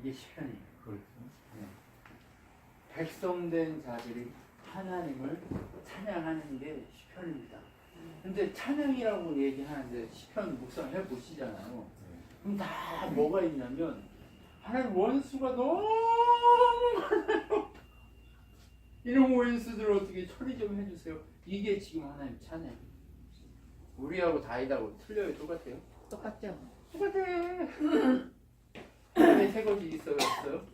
이게 시편이에요. 그렇죠. 네. 백성된 자들이 하나님을 찬양하는 게 시편입니다. 근데 찬양이라고 얘기하는데 시편 묵상해 보시잖아요. 그럼 다 뭐가 있냐면 하나님 원수가 너무 많아요. 이런 원수들 어떻게 처리 좀 해주세요. 이게 지금 하나님 찬양. 우리하고 다이다고 틀려요? 똑같아요? 똑같죠? 똑같아. 헤아래 새 것이 있어요? 없어요?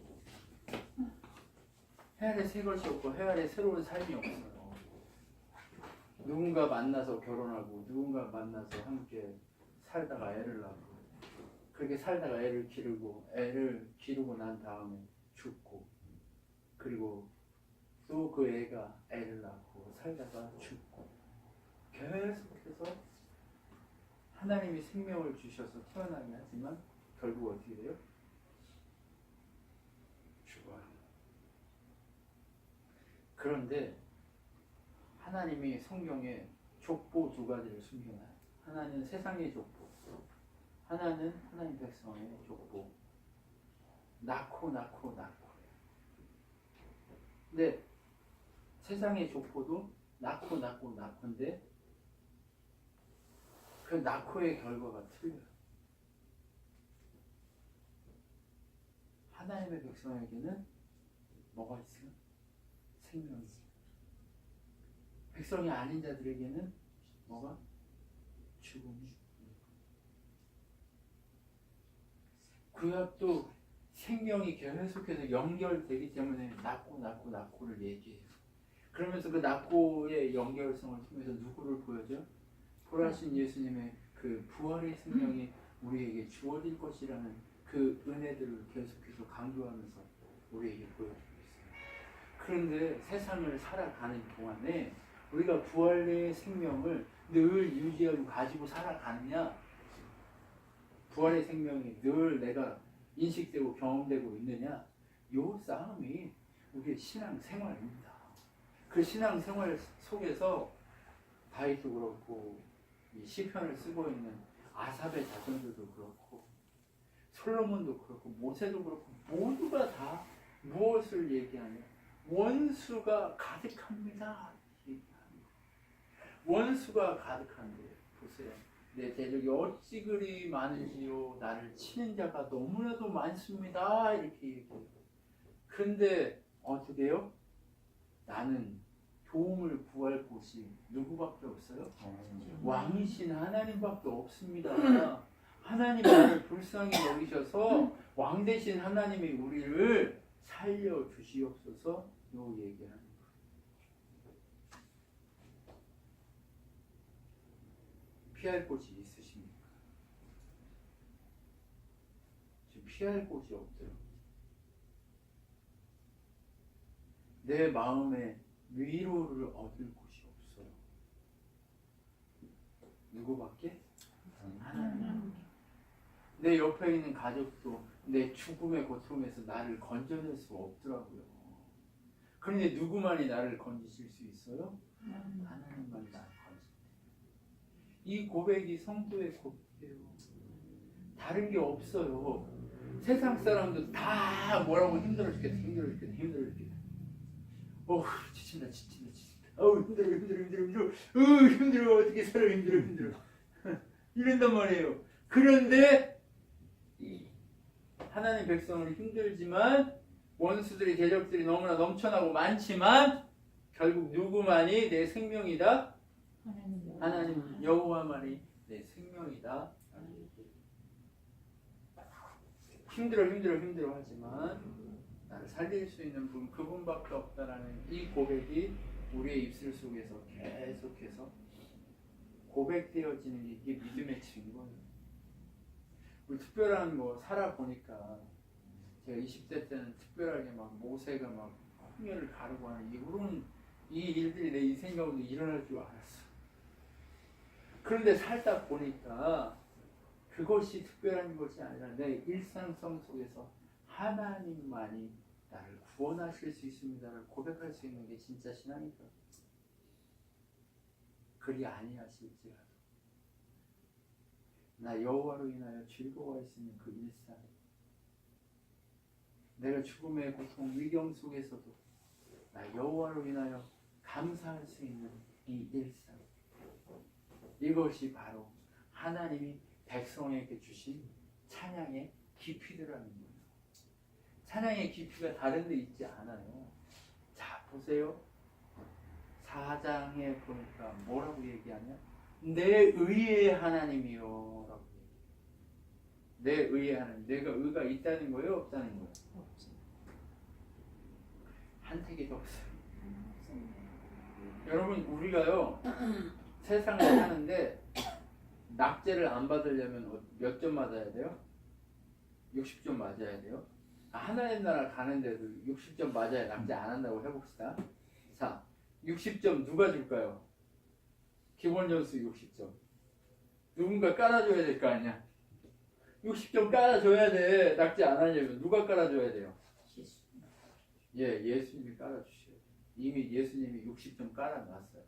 헤아래 새 것이 없고 헤아래 새로운 삶이 없어요. 누군가 만나서 결혼하고 누군가 만나서 함께 살다가 애를 낳고 그렇게 살다가 애를 기르고 난 다음에 죽고 그리고 또 그 애가 애를 낳고 살다가 죽고 계속해서 하나님이 생명을 주셔서 태어나게 하지만 결국 어떻게 돼요? 죽어요. 그런데 하나님이 성경에 족보 두 가지를 숨겨놔요. 하나는 세상의 족보, 하나는 하나님 백성의 족보. 낳고. 근데 세상의 족보도 낳고인데 그 낳고의 결과가 틀려요. 하나님의 백성에게는 뭐가 있어요? 생명이 있어요. 백성이 아닌 자들에게는 뭐가? 죽음이. 구약도 생명이 계속해서 연결되기 때문에 낳고를 얘기해요. 그러면서 그 낳고의 연결성을 통해서 누구를 보여줘? 부활하신 예수님의 그 부활의 생명이 우리에게 주어질 것이라는 그 은혜들을 계속해서 강조하면서 우리에게 보여주고 있어요. 그런데 세상을 살아가는 동안에 우리가 부활의 생명을 늘 유지하고 가지고 살아가느냐? 부활의 생명이 늘 내가 인식되고 경험되고 있느냐? 요 싸움이 우리의 신앙생활입니다. 그 신앙생활 속에서 다윗도 그렇고 이 시편을 쓰고 있는 아삽의 자손들도 그렇고 솔로몬도 그렇고 모세도 그렇고 모두가 다 무엇을 얘기하냐? 원수가 가득합니다. 원수가 가득한데 보세요. 내 대적이 어찌 그리 많은지요. 나를 치는 자가 너무나도 많습니다. 이렇게 얘기해요. 근데 어떻게 해요? 나는 도움을 구할 곳이 누구밖에 없어요? 왕이신 하나님밖에 없습니다. 하나님 나를 불쌍히 여기셔서 왕 대신 하나님이 우리를 살려주시옵소서 요 얘기하는 거예요. 피할 곳이 있으십니까? 지금 피할 곳이 없어요. 내 마음에 위로를 얻을 곳이 없어요. 누구밖에? 하나님. 내 옆에 있는 가족도 내 죽음의 고통에서 나를 건져낼 수 없더라고요. 그런데 누구만이 나를 건지실 수 있어요? 하나님만이 나를 건지실 이 고백이 성도의 고백이에요. 다른 게 없어요. 세상 사람도 다 뭐라고 힘들어 죽겠다. 지친다. 힘들어. 어떻게 살아 힘들어. 이런단 말이에요. 그런데 하나님 백성은 힘들지만 원수들이 대적들이 너무나 넘쳐나고 많지만 결국 누구만이 내 생명이다? 하나님 여호와만이 내 생명이다. 힘들어 하지만 나를 살릴 수 있는 분 그분밖에 없다라는 이 고백이 우리의 입술 속에서 계속해서 고백되어지는 이게 믿음의 증거예요. 우리 특별한 살아보니까 제가 20대 때는 특별하게 막 모세가 막 홍해를 가르고 하는 이 일들이 내 인생 가운데 일어날 줄 알았어. 그런데 살다 보니까 그것이 특별한 것이 아니라 내 일상성 속에서 하나님만이 나를 구원하실 수 있습니다를 고백할 수 있는 게 진짜 신앙이다. 그리 아니하실지라도 나 여호와로 인하여 즐거워할 수 있는 그 일상 내가 죽음의 고통, 위경 속에서도 나 여호와로 인하여 감사할 수 있는 이 일상, 이것이 바로 하나님이 백성에게 주신 찬양의 깊이더라는 거예요. 찬양의 깊이가 다른 데 있지 않아요. 자, 보세요. 4장에 보니까 뭐라고 얘기하냐? 내 의의 하나님이요 라고 얘기해요. 내 의의 하나님. 내가 의가 있다는 거예요? 없다는 거예요? 한택이도 없어요. 여러분, 우리가요 세상을 사는데 낙제를 안 받으려면 몇 점 맞아야 돼요? 60점 맞아야 돼요. 하나님 나라 가는데도 60점 맞아야 낙제 안 한다고 해봅시다. 자, 60점 누가 줄까요? 기본 점수 60점. 누군가 깔아줘야 될 거 아니야. 60점 깔아줘야 돼. 낙제 안 하려면 누가 깔아줘야 돼요? 예, 예수님이 깔아주셔야 돼요. 이미 예수님이 60점 깔아놨어요.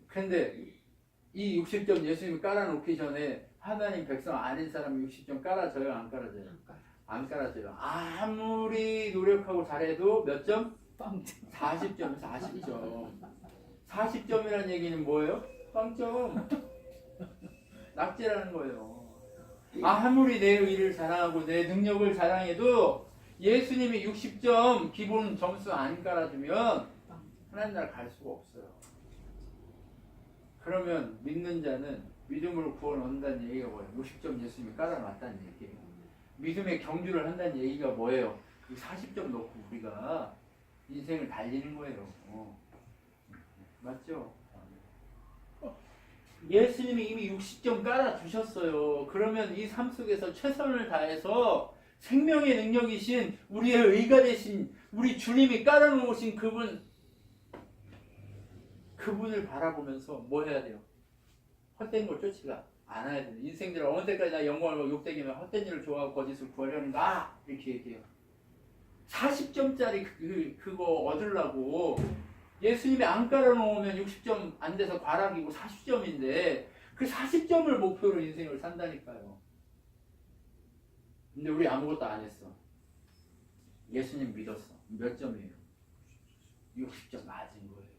근데 이 60점 예수님이 깔아놓기 전에 하나님 백성 아닌 사람이 60점 깔아줘요? 안 깔아줘요? 안 깔아줘요. 아무리 노력하고 잘해도 몇 점? 40점, 40점. 40점이라는 얘기는 뭐예요? 빵점. 낙제라는 거예요. 아무리 내 의를 자랑하고 내 능력을 자랑해도 예수님이 60점 기본 점수 안 깔아주면 하나님 나라 갈 수가 없어요. 그러면 믿는 자는 믿음으로 구원 얻는다는 얘기가 뭐예요? 60점 예수님이 깔아놨다는 얘기예요. 믿음의 경주를 한다는 얘기가 뭐예요? 40점 놓고 우리가 인생을 달리는 거예요. 맞죠? 예수님이 이미 60점 깔아주셨어요. 그러면 이 삶 속에서 최선을 다해서 생명의 능력이신 우리의 의가 되신 우리 주님이 깔아놓으신 그분을 바라보면서 뭐 해야 돼요? 헛된 걸 쫓지가 않아야 돼요. 인생들 어느 때까지나 영광을 욕되기면 헛된 일을 좋아하고 거짓을 구하려는가? 이렇게 얘기해요. 40점짜리 그거 얻으려고 예수님이 안 깔아놓으면 60점 안 돼서 과락이고 40점인데 그 40점을 목표로 인생을 산다니까요. 근데 우리 아무것도 안 했어. 예수님 믿었어. 몇 점이에요? 60점 맞은 거예요.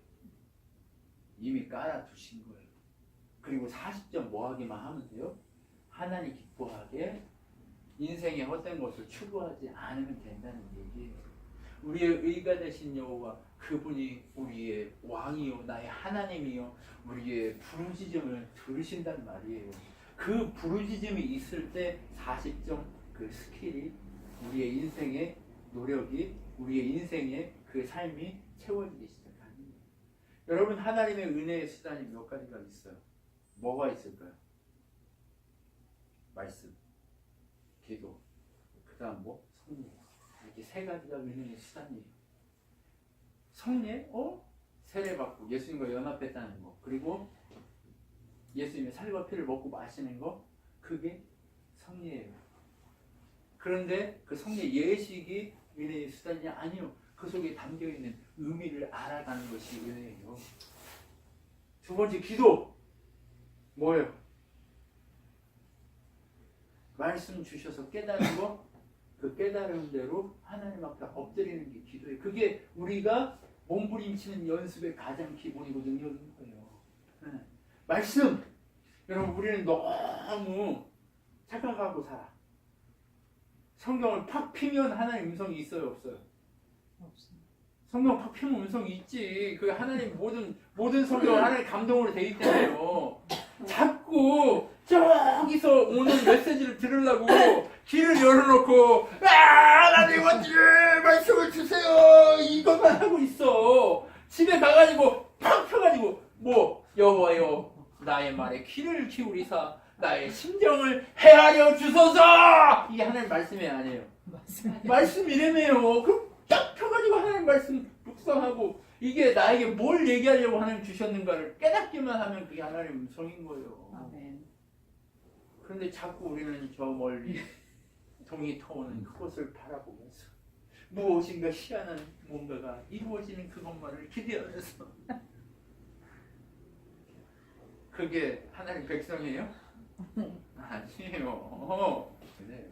이미 깔아두신 거예요. 그리고 40점 뭐 하기만 하면 돼요? 하나님 기뻐하게 인생의 헛된 것을 추구하지 않으면 된다는 얘기예요. 우리의 의가 되신 여호와 그분이 우리의 왕이요 나의 하나님이요 우리의 부르짖음을 들으신단 말이에요. 그 부르짖음이 있을 때 40점 그 스킬이 우리의 인생의 노력이 우리의 인생의 그 삶이 채워지기 시작하는 거예요. 여러분, 하나님의 은혜의 수단이 몇 가지가 있어요. 뭐가 있을까요? 말씀, 기도, 그 다음 뭐? 성례. 이렇게 세 가지가 은혜의 수단이에요. 성례? 세례받고 예수님과 연합했다는 거. 그리고 예수님의 살과 피를 먹고 마시는 거. 그게 성례예요. 그런데 그 성례 예식이 은혜의 수단이 아니요. 그 속에 담겨있는 의미를 알아가는 것이 은혜예요. 두 번째, 기도. 뭐예요? 말씀 주셔서 깨달은 거. 그 깨달은 대로 하나님 앞에 엎드리는 게 기도예요. 그게 우리가 몸부림치는 연습의 가장 기본이고 능력인 거예요. 말씀! 여러분, 우리는 너무 착각하고 살아. 성경을 팍 피면 하나님 음성이 있어요, 없어요? 없습니다. 성경 팍 피면 음성이 있지. 그 하나님 모든 성경은 하나님 감동으로 되어 있잖아요. 자꾸 저기서 오는 메시지를 들으려고 귀를 열어놓고 하나님 어찌 말씀을 주세요 이것만 하고 있어. 집에 가가지고 팍 펴가지고 뭐 여호와여 나의 말에 귀를 기울이사 나의 심정을 헤아려 주소서. 이게 하나님 말씀이 아니에요. 말씀이래매요. 그럼 딱 펴가지고 하나님 말씀 묵상하고 이게 나에게 뭘 얘기하려고 하나님 주셨는가를 깨닫기만 하면 그게 하나님 음성인 거예요. 아멘. 그런데 자꾸 우리는 저 멀리 동이 터오는 그곳을 바라보면서 무엇인가 희한한 뭔가가 이루어지는 그것만을 기대하면서 그게 하나님 백성이에요? 아니에요. 네.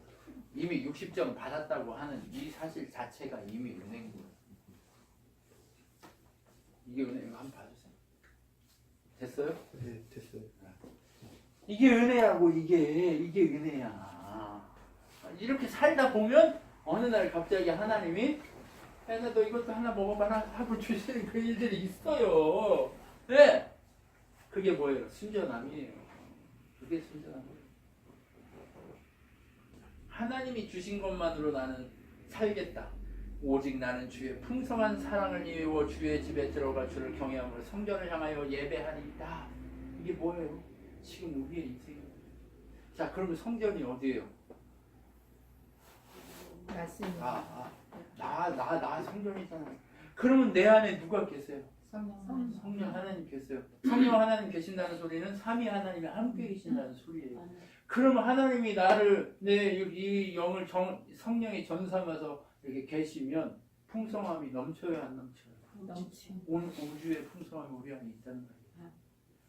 이미 60점 받았다고 하는 이 사실 자체가 이미 은혜인 거예요. 이게 은혜. 이거 한번 봐주세요. 됐어요? 네, 됐어요. 이게 은혜라고. 이게 은혜야. 이렇게 살다 보면 어느 날 갑자기 하나님이 야, 너 이것도 하나 먹어봐라 하고 주시는 그 일들이 있어요. 네. 그게 뭐예요? 순전함이에요. 그게 순전함이에요. 하나님이 주신 것만으로 나는 살겠다. 오직 나는 주의 풍성한 사랑을 이루어 주의 집에 들어가 주를 경외함으로 성전을 향하여 예배하리이다. 이게 뭐예요? 지금 우리의 인생이에요. 자, 그러면 성전이 어디예요? 말씀입니다. 나 성전이잖아. 그러면 내 안에 누가 계세요? 성령 하나님 계세요. 성령 하나님 계신다는 소리는 삼위 하나님이 함께 계신다는 소리예요. 그러면 하나님이 나를 이 영을 성령에 전삼아서 이렇게 계시면 풍성함이 넘쳐요, 안 넘쳐요? 온 우주의 풍성함이 우리 안에 있다는 거예요.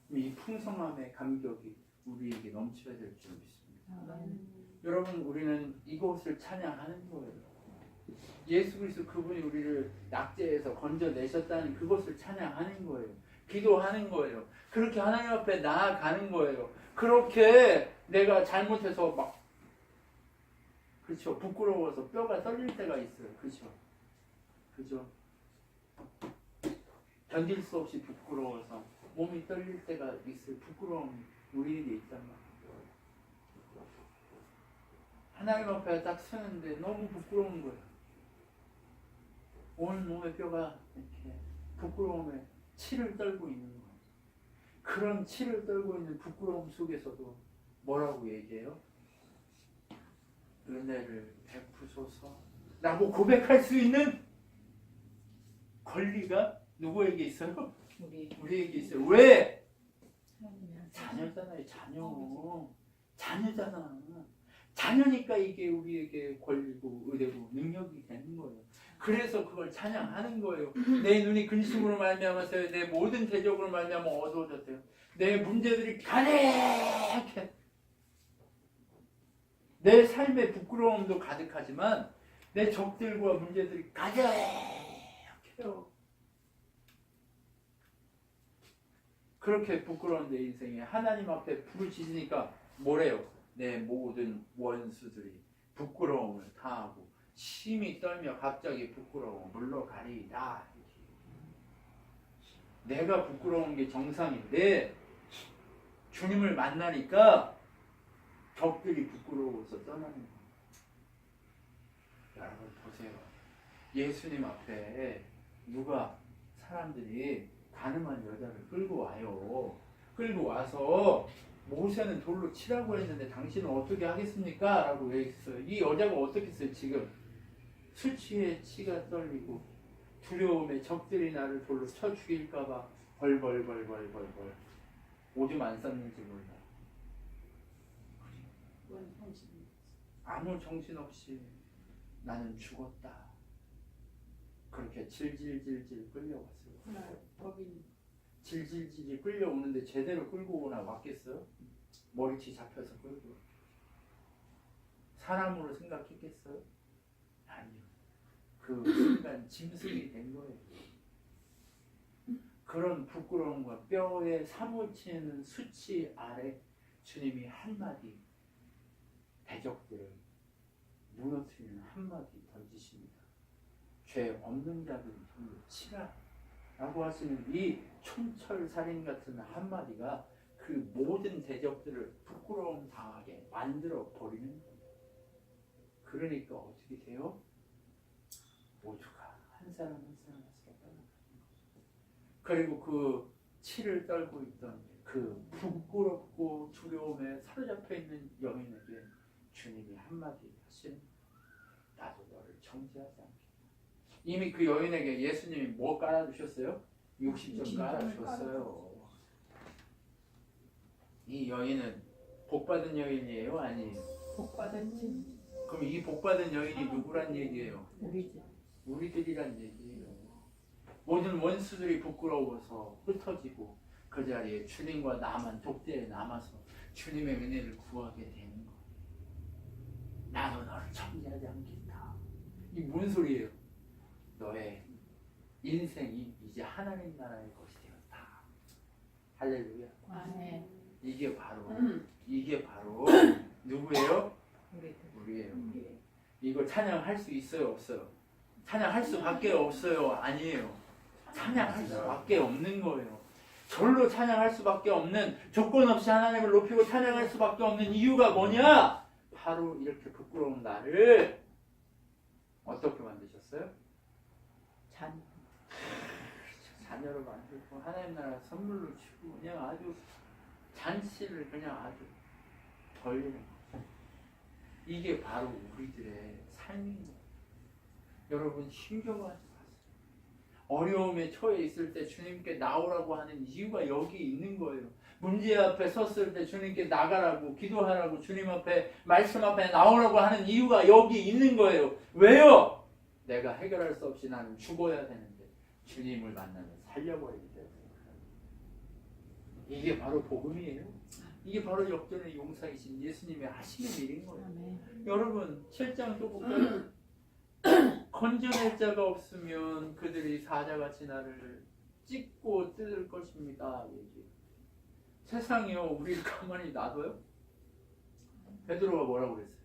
이 풍성함의 감격이 우리에게 넘쳐야 될 줄 믿습니다. 여러분, 우리는 이곳을 찬양하는 거예요. 예수 그리스도 그분이 우리를 낙제에서 건져내셨다는 그것을 찬양하는 거예요. 기도하는 거예요. 그렇게 하나님 앞에 나아가는 거예요. 그렇게 내가 잘못해서 막 그렇죠. 부끄러워서 뼈가 떨릴 때가 있어요. 그죠? 견딜 수 없이 부끄러워서 몸이 떨릴 때가 있어요. 부끄러움 우리에게 있단 말이에요. 하나님 앞에 딱 서는데 너무 부끄러운 거예요. 온 몸의 뼈가 이렇게 부끄러움에 치를 떨고 있는 거예요. 그런 치를 떨고 있는 부끄러움 속에서도 뭐라고 얘기해요? 은혜를 베푸소서 라고 고백할 수 있는 권리가 누구에게 있어요? 우리에게 있어요. 왜? 자녀잖아요. 자녀잖아. 자녀니까 이게 우리에게 권리고 의뢰고 능력이 되는 거예요. 그래서 그걸 찬양하는 거예요. 내 눈이 근심으로 말미암아서 내 모든 대적으로 말미암아 어두워졌대요. 내 문제들이 가득해. 내 삶의 부끄러움도 가득하지만 내 적들과 문제들이 가득해요. 그렇게 부끄러운 내 인생에 하나님 앞에 부르짖으니까 뭐래요? 내 모든 원수들이 부끄러움을 당하고 심히 떨며 갑자기 부끄러워 물러가리이다. 내가 부끄러운 게 정상인데 주님을 만나니까 적들이 부끄러워서 떠나는 거예요. 여러분 보세요. 예수님 앞에 사람들이 가늠한 여자를 끌고 와요. 끌고 와서 모세는 돌로 치라고 했는데 당신은 어떻게 하겠습니까? 라고 얘기했어요. 이 여자가 어떻게 했어요? 지금 수치에 치가 떨리고 두려움에 적들이 나를 돌로 쳐 죽일까봐 벌벌벌벌벌벌 오줌 안 쌌는지 몰라. 아무 정신없이 나는 죽었다. 그렇게 질질질질 끌려왔어요. 질질질질 끌려오는데 제대로 끌고 오나 왔겠어요? 머리치 잡혀서 끌고 사람으로 생각했겠어요? 아니요. 그 순간 짐승이 된 거예요. 그런 부끄러움과 뼈에 사무치는 수치 아래 주님이 한마디 대적들을 무너뜨리는 한마디 던지십니다. 죄 없는 자들 손으로 치라 라고 하시는 이 촌철살인 같은 한마디가 그 모든 대적들을 부끄러움 당하게 만들어 버리는 거예요. 그러니까 어떻게 돼요? 모두가 한 사람 한 사람 떠나가는 거예요. 그리고 그 치를 떨고 있던 그 부끄럽고 두려움에 사로잡혀 있는 여인에게 주님이 한마디 하신 나도 너를 정죄하지 않겠다. 이미 그 여인에게 예수님이 뭐 깔아주셨어요? 60점 깔아주셨어요. 이 여인은 복받은 여인이에요? 아니에요? 복받은 그럼 이 복받은 여인이 누구란 얘기예요? 우리죠. 우리들이란 얘기예요. 모든 원수들이 부끄러워서 흩어지고 그 자리에 주님과 나만 독대에 남아서 주님의 은혜를 구하게 되는 거예요. 나도 너를 정죄하지 않겠다. 이 뭔 소리예요? 너의 인생이 이제 하나님 나라의 것이 되었다. 할렐루야. 아멘. 이게 바로 누구예요? 우리예요. 이걸 찬양할 수 있어요, 없어요? 찬양할 수밖에 없어요, 아니에요? 찬양할 수밖에 없는 거예요. 절로 찬양할 수밖에 없는, 조건 없이 하나님을 높이고 찬양할 수밖에 없는 이유가 뭐냐? 바로 이렇게 부끄러운 나를 어떻게 만드셨어요? 자녀로 만들고 하나님 나라 선물로 주고 그냥 아주 잔치를 그냥 아주 벌리는 거예요. 이게 바로 우리들의 삶인 거예요. 여러분 힘겨워하지 마세요. 어려움에 처해 있을 때 주님께 나오라고 하는 이유가 여기 있는 거예요. 문제 앞에 섰을 때 주님께 나가라고 기도하라고 주님 앞에 말씀 앞에 나오라고 하는 이유가 여기 있는 거예요. 왜요? 내가 해결할 수 없이 나는 죽어야 되는데 주님을 만나면 살려버리기 때문에. 이게 바로 복음이에요. 이게 바로 역전의 용사이신 예수님의 하시는 일인 거예요. 아멘. 여러분 7장 또 볼까요? 건져낼 자가 없으면 그들이 사자같이 나를 찢고 뜯을 것입니다. 얘기. 세상이요 우리를 가만히 놔둬요? 베드로가 뭐라고 그랬어요?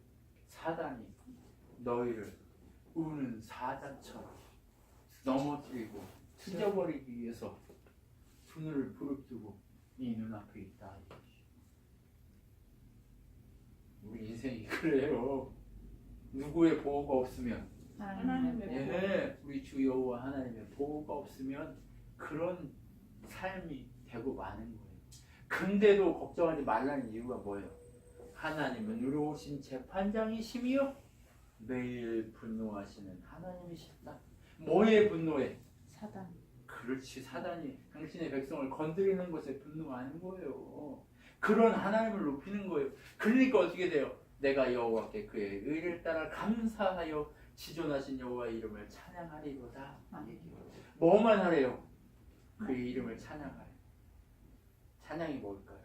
사단이 너희를 우는 사자처럼 넘어뜨리고 찢어버리기 위해서 손을 부릅뜨고 네 눈앞에 있다. 우리 인생이 그래요. 누구의 보호가 없으면 우리 주 여호와 하나님의 보호가 없으면 그런 삶이 되고 마는 거예요. 근데도 걱정하지 말라는 이유가 뭐예요? 하나님은 의로우신 재판장이시며 매일 분노하시는 하나님이시다. 뭐에 분노해? 사단. 그렇지, 사단이 당신의 백성을 건드리는 것에 분노하는 거예요. 그런 하나님을 높이는 거예요. 그러니까 어떻게 돼요? 내가 여호와께 그의 의를 따라 감사하여 지존하신 여호와의 이름을 찬양하리로다. 뭐만 하래요? 그의 이름을 찬양하래. 찬양이 뭘까요?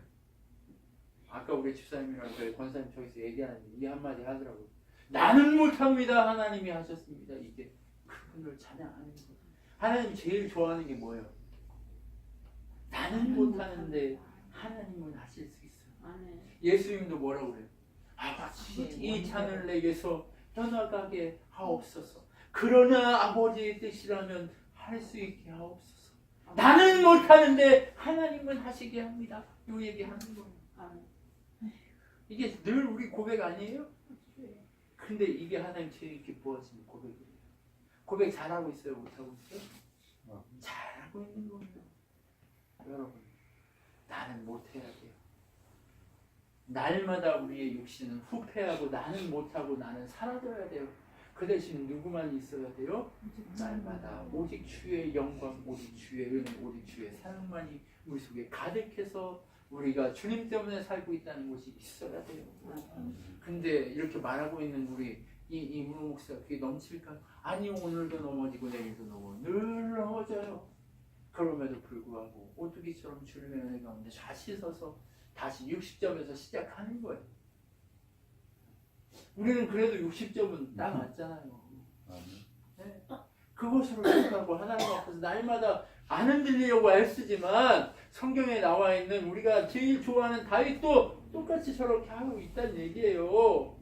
아까 우리 집사님이랑 저희 권사님 저기서 얘기하는데 이 한마디 하더라고요. 나는 못합니다. 하나님이 하셨습니다. 이게 그분을 찬양하는 거예요. 하나님이 제일 좋아하는 게 뭐예요? 나는 못하는데 하나님은 하실 수 있어요. 예수님도 뭐라고 그래요? 아버지 이 잔을 내게서 떠나가게 하옵소서. 그러나 아버지의 뜻이라면 할 수 있게 하옵소서. 나는 못하는데 하나님은 하시게 합니다. 이 얘기하는 거예요. 이게 늘 우리 고백 아니에요? 근데 이게 하나님 제일 기뻐하시는 고백이에요. 고백 잘하고 있어요? 못하고 있어요? 잘하고 있는 거예요. 여러분 나는 못해야 돼요. 날마다 우리의 육신은 후패하고 나는 못하고 나는 사라져야 돼요. 그 대신 누구만 있어야 돼요? 날마다 오직 주의 영광, 오직 주의 은혜, 오직 주의 사랑만이 우리 속에 가득해서 우리가 주님 때문에 살고 있다는 것이 있어야 돼요. 근데 이렇게 말하고 있는 우리 이문호 목사 그게 넘칠까? 아니 오늘도 넘어지고 내일도 늘 넘어져요. 그럼에도 불구하고 오뚜기처럼 주님의 은혜 가운데 다시 서서 다시 60점에서 시작하는 거예요. 우리는 그래도 60점은 딱 맞잖아요. 네. 그것으로 생각하고 하나님 앞에서 날마다 안 흔들리려고 애쓰지만 성경에 나와 있는 우리가 제일 좋아하는 다윗도 똑같이 저렇게 하고 있다는 얘기예요.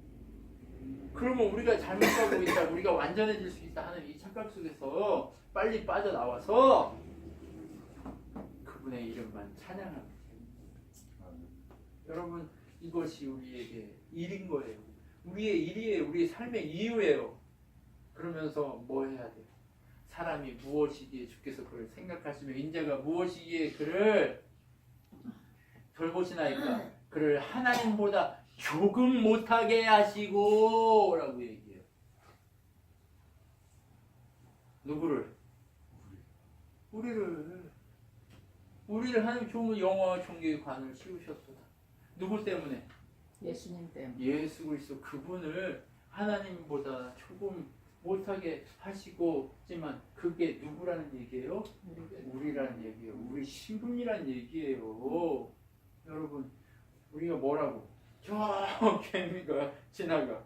그러면 우리가 잘못하고 있다, 우리가 완전해질 수 있다 하는 이 착각 속에서 빨리 빠져나와서 그분의 이름만 찬양하면 됩니다. 여러분 이것이 우리에게 일인 거예요. 우리의 일이에요. 우리의 삶의 이유예요. 그러면서 뭐 해야 돼요? 사람이 무엇이기에 주께서 그를 생각하시며 인자가 무엇이기에 그를 돌보시나이까? 그를 하나님보다 조금 못하게 하시고 라고 얘기해요. 누구를? 우리를 하나님 좋은 영화와 종교의 관을 씌우셨도다. 누구 때문에? 예수님 때문에. 예수 그리스도 그분을 하나님보다 조금 못하게 하시고지만 그게 누구라는 얘기예요? 우리라는 얘기예요. 우리 신분이라는 얘기예요. 여러분 우리가 뭐라고? 저 개미가 지나가.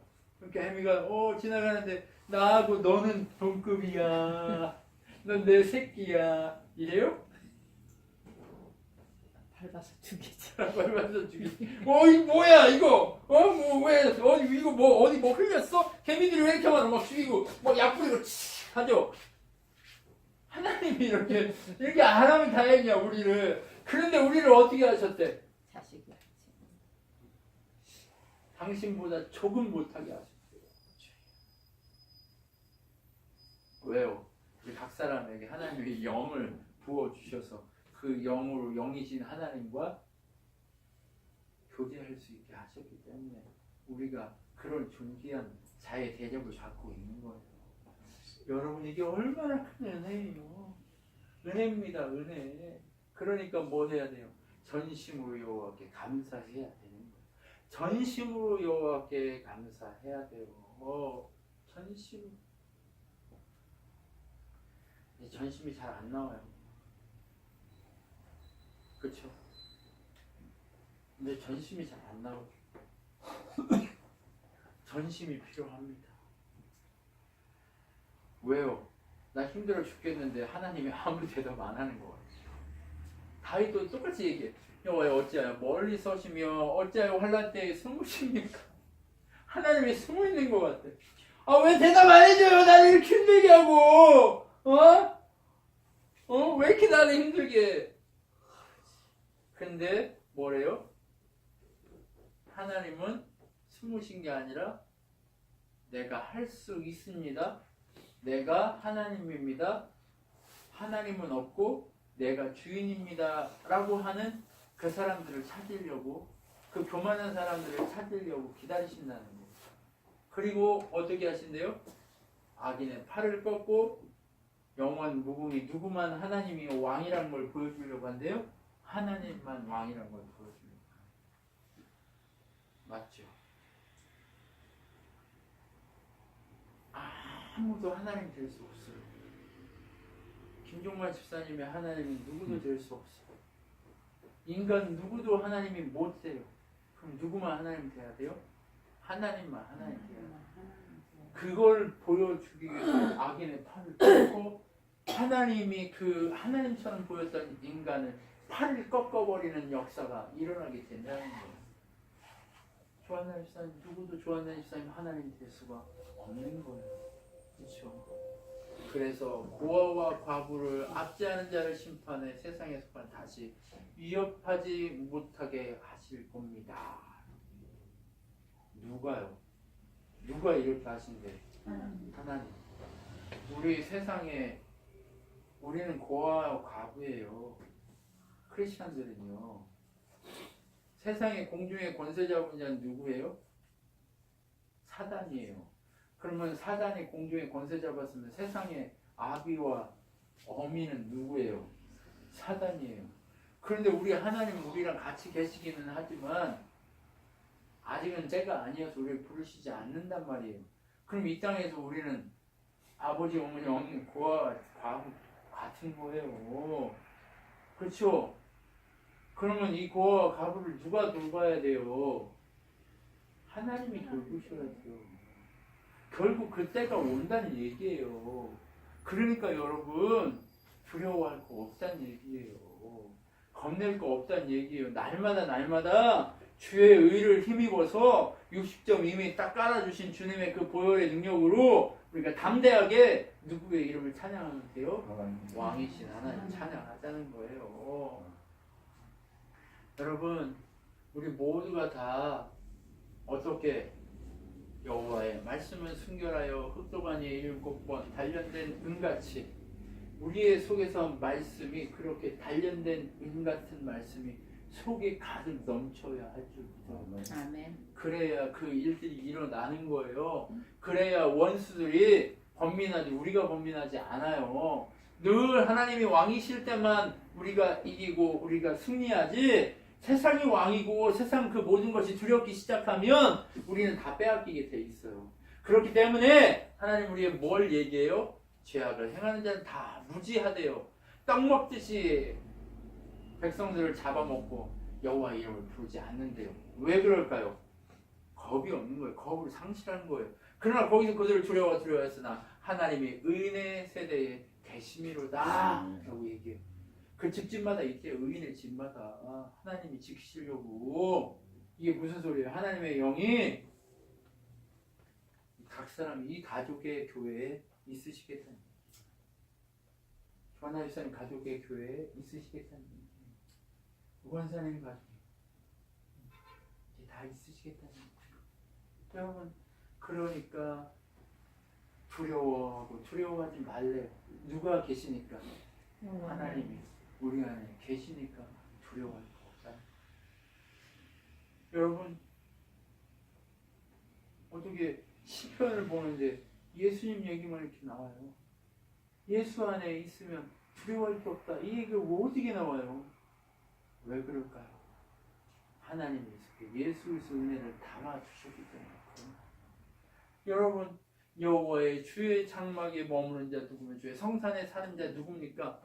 그러니까 혜미가 지나가는데 나하고 너는 동급이야. 넌 내 새끼야. 이래요? 밟아서 죽이지. 밟아서 죽이지. 이거 뭐야 이거? 이거 어디 흘렸어? 개미들이 왜 이렇게 많아? 막 죽이고 약 뿌리고 하죠. 하나님이 이렇게 안 하면 다행이야 우리를. 그런데 우리를 어떻게 하셨대? 자식이 하지. 당신보다 조금 못하게 하셨대요. 왜요? 우리 각 사람에게 하나님의 영을 부어주셔서 그 영으로 영이신 하나님과 교제할 수 있게 하셨기 때문에 우리가 그런 존귀한 자의 대접을 받고 있는 거예요. 여러분 이게 얼마나 큰 은혜예요. 은혜입니다. 은혜. 그러니까 뭐 해야 돼요? 전심으로 여호와께 감사해야 되는 거예요. 전심으로 여호와께 감사해야 돼요. 전심. 전심이 잘 안 나와요. 그렇죠? 근데 전심이 잘 안 나와요. 전심이 필요합니다. 왜요? 나 힘들어 죽겠는데 하나님이 아무 대답 안 하는 것 같아요. 다윗도 똑같이 얘기해. 여호와여 어찌하여 멀리 서시며 어찌하여 환난 때에 숨으십니까? 하나님이 숨어 있는 것 같아. 왜 대답 안 해줘요? 나를 이렇게 힘들게 하고. 왜 이렇게 나를 힘들게 해? 근데 뭐래요? 하나님은 숨으신 게 아니라 내가 할 수 있습니다. 내가 하나님입니다. 하나님은 없고 내가 주인입니다. 라고 하는 그 사람들을 찾으려고, 그 교만한 사람들을 찾으려고 기다리신다는 거예요. 그리고 어떻게 하신대요? 악인의 팔을 꺾고 영원 무궁이 누구만 하나님이 왕이라는 걸 보여주려고 한대요? 하나님만 왕이라는 걸 보여주려고 한대요. 맞죠? 아무도 하나님 될 수 없어요. 김종만 집사님의 하나님은 누구도 될 수 없어요. 인간 누구도 하나님이 못 돼요. 그럼 누구만 하나님 돼야 돼요? 하나님만 하나님 돼야 돼요. 그걸 보여주기 위해서 악인의 팔을 꺾고 하나님이 그 하나님처럼 보였던 인간을 팔을 꺾어버리는 역사가 일어나게 된다는 거예요. 조한나 집사님, 누구도 조한나 집사님 하나님 될 수가 없는 거예요. 그렇죠? 그래서 고아와 과부를 압제하는 자를 심판해 세상에 속한 다시 위협하지 못하게 하실 겁니다. 누가요? 누가 이렇게 하신대? 하나님. 우리 세상에 우리는 고아와 과부예요. 크리스천들은요. 세상의 공중의 권세 잡은 자는 누구예요? 사단이에요. 그러면 사단이 공중의 권세 잡았으면 세상의 아비와 어미는 누구예요? 사단이에요. 그런데 우리 하나님은 우리랑 같이 계시기는 하지만 아직은 때가 아니어서 우리를 부르시지 않는단 말이에요. 그럼 이 땅에서 우리는 아버지 어머니 없는 고아와 과부 같은 거예요. 그렇죠? 그러면 이 고아와 과부를 누가 돌봐야 돼요? 하나님이 돌보셔야 돼요. 결국 그때가 온다는 얘기예요. 그러니까 여러분 두려워할 거 없다는 얘기예요. 겁낼 거 없다는 얘기예요. 날마다 주의 의를 힘입어서 60점 이미 딱 깔아주신 주님의 그 보혈의 능력으로 우리가 담대하게 누구의 이름을 찬양하면 돼요? 왕이신 하나님 찬양하자는 거예요. 여러분 우리 모두가 다 어떻게 여호와의 말씀을 순결하여 흑도가니에 7번 단련된 은같이 우리의 속에서 말씀이 그렇게 단련된 은같은 말씀이 속에 가득 넘쳐야 할 줄 믿어요. 아멘. 그래야 그 일들이 일어나는 거예요. 그래야 원수들이 번민하지 우리가 번민하지 않아요. 늘 하나님이 왕이실 때만 우리가 이기고 우리가 승리하지 세상이 왕이고 세상 그 모든 것이 두렵기 시작하면 우리는 다 빼앗기게 돼 있어요. 그렇기 때문에 하나님 우리에게 뭘 얘기해요? 죄악을 행하는 자는 다 무지하대요. 떡 먹듯이 백성들을 잡아먹고 여호와 이름을 부르지 않는데요. 왜 그럴까요? 겁이 없는 거예요. 겁을 상실하는 거예요. 그러나 거기서 그들을 두려워했으나 하나님이 은혜 세대에 계심이로다 라고 얘기해요. 그 집집마다 있대요. 의인의 집마다 하나님이 지키시려고. 이게 무슨 소리예요? 하나님의 영이 각 사람 이 가족의 교회에 있으시겠다는 얘기예요. 조하나 집사님 가족의 교회에 있으시겠다는 얘기예요. 우관사님 가족이 이제 다 있으시겠다는 얘기예요. 여러분 그러니까 두려워하고 두려워하지 말래요. 누가 계시니까? 하나님이 우리 안에 계시니까 두려워할 거 없다. 여러분 어떻게 시편을 보는데 예수님 얘기만 이렇게 나와요. 예수 안에 있으면 두려워할 게 없다. 이 얘기가 어떻게 나와요? 왜 그럴까요? 하나님이 예수에서 은혜를 담아주셨기 때문에. 여러분 여호와의 주의 장막에 머무는 자 누구면 주의 성산에 사는 자 누굽니까?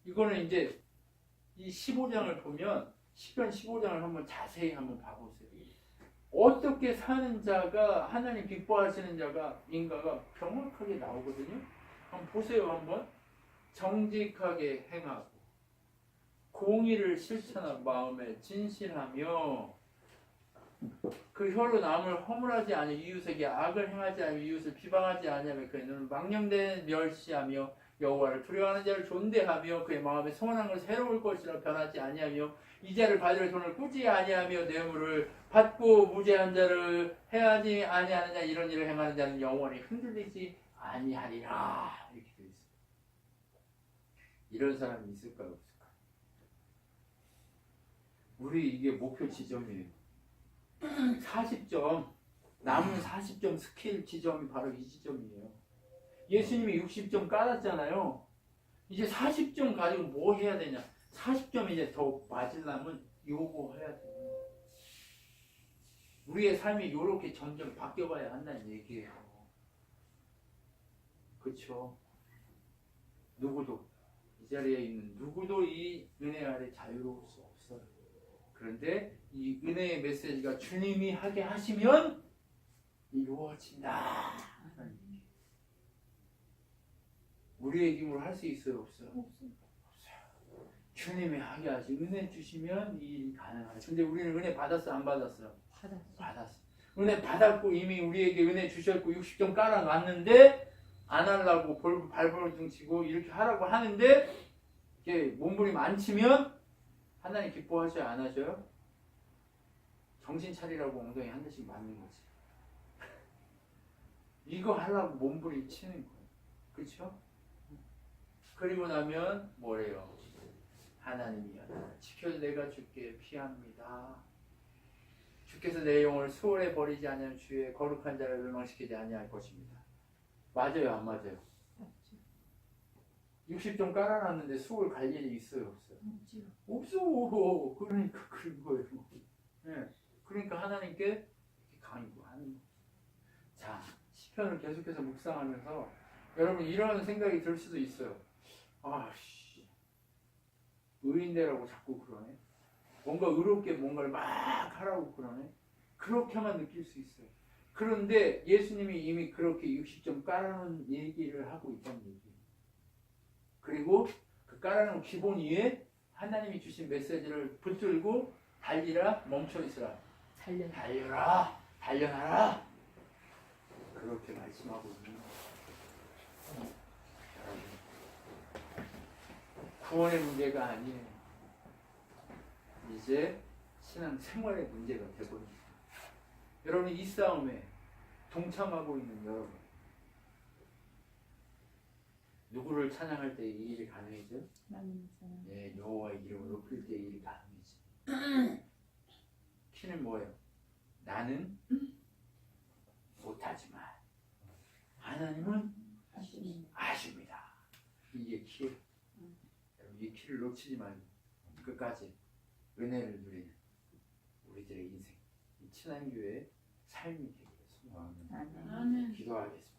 이거는 이제 이 15장을 보면 시편 15장을 한번 자세히 한번 봐보세요. 어떻게 사는 자가 하나님 기뻐하시는 자가 인가가 정확하게 나오거든요. 한번 보세요. 한번 정직하게 행하고 공의를 실천한 마음에 진실하며 그 혀로 남을 허물하지 않으며 이웃에게 악을 행하지 않으며 이웃을 비방하지 않으며 그의 눈은 망령된 멸시하며 여호와를 두려워하는 자를 존대하며 그의 마음에 소원한 것을 새로울 것이라 변하지 아니하며 이자를 받을 돈을 꾸지 아니하며 뇌물을 받고 무죄한 자를 해하지 아니하는 자 이런 일을 행하는 자는 영원히 흔들리지 아니하리라. 이렇게 되어 있습니다. 이런 사람이 있을까요? 없을까요? 우리 이게 목표 지점이에요. 40점 남은 40점 스킬 지점이 바로 이 지점이에요. 예수님이 60점 깔았잖아요. 이제 40점 가지고 뭐 해야 되냐? 40점 이제 더 맞으려면 요거 해야 돼요. 우리의 삶이 요렇게 점점 바뀌어가야 한다는 얘기예요. 그렇죠? 누구도 이 자리에 있는 누구도 이 은혜 아래 자유로울 수 없어요. 그런데 이 은혜의 메시지가 주님이 하게 하시면 이루어진다. 우리의 힘으로 할 수 있어요? 없어요? 없어요. 주님이 하게 하시 은혜 주시면 이 일이 가능하죠. 근데 우리는 은혜 받았어? 안 받았어요? 받았어. 은혜 받았고 이미 우리에게 은혜 주셨고 60점 깔아놨는데 안 하려고 발버둥 치고 이렇게 하라고 하는데 이게 몸부림 안 치면 하나님 기뻐하셔요? 안 하셔요? 정신 차리라고 엉덩이 한 대씩 맞는 거지. 이거 하려고 몸부림 치는 거예요. 그렇죠? 그리고 나면 뭐래요? 하나님이여 지켜서 내가 주께 피합니다. 주께서 내 영혼을 수월에 버리지 아니하면 주의 거룩한 자를 멸망시키지 아니할 것입니다. 맞아요? 안 맞아요? 맞죠. 60점 깔아놨는데 수월 갈 일이 있어요? 없어요? 없어. 그러니까 그런 거예요. 네. 그러니까 하나님께 이렇게 강구하는 거예요. 자, 시편을 계속해서 묵상하면서 여러분 이런 생각이 들 수도 있어요. 아씨, 의인되라고 자꾸 그러네. 뭔가 의롭게 뭔가를 막 하라고 그러네. 그렇게만 느낄 수 있어요. 그런데 예수님이 이미 그렇게 60점 깔아놓은 얘기를 하고 있다는 얘기예요. 그리고 그 깔아놓은 기본 위에 하나님이 주신 메시지를 붙들고 달리라, 멈춰 있으라. 달려라, 달려나라. 그렇게 말씀하고 있는 거예요. 여러분, 구원의 문제가 아니에요. 이제 신앙 생활의 문제가 되거든요. 여러분 이 싸움에 동참하고 있는 여러분, 누구를 찬양할 때 이 일이 가능해져? 네, 여호와의 이름을 높일 때 이 일이 가능해져. 키는 뭐예요? 나는 못하지만 하나님은 아십니다. 이게 키예요. 이 키를 놓치지 말고 끝까지 은혜를 누리는 우리들의 인생, 이 친한교회의 삶이 되기를 소망합니다. 기도하겠습니다.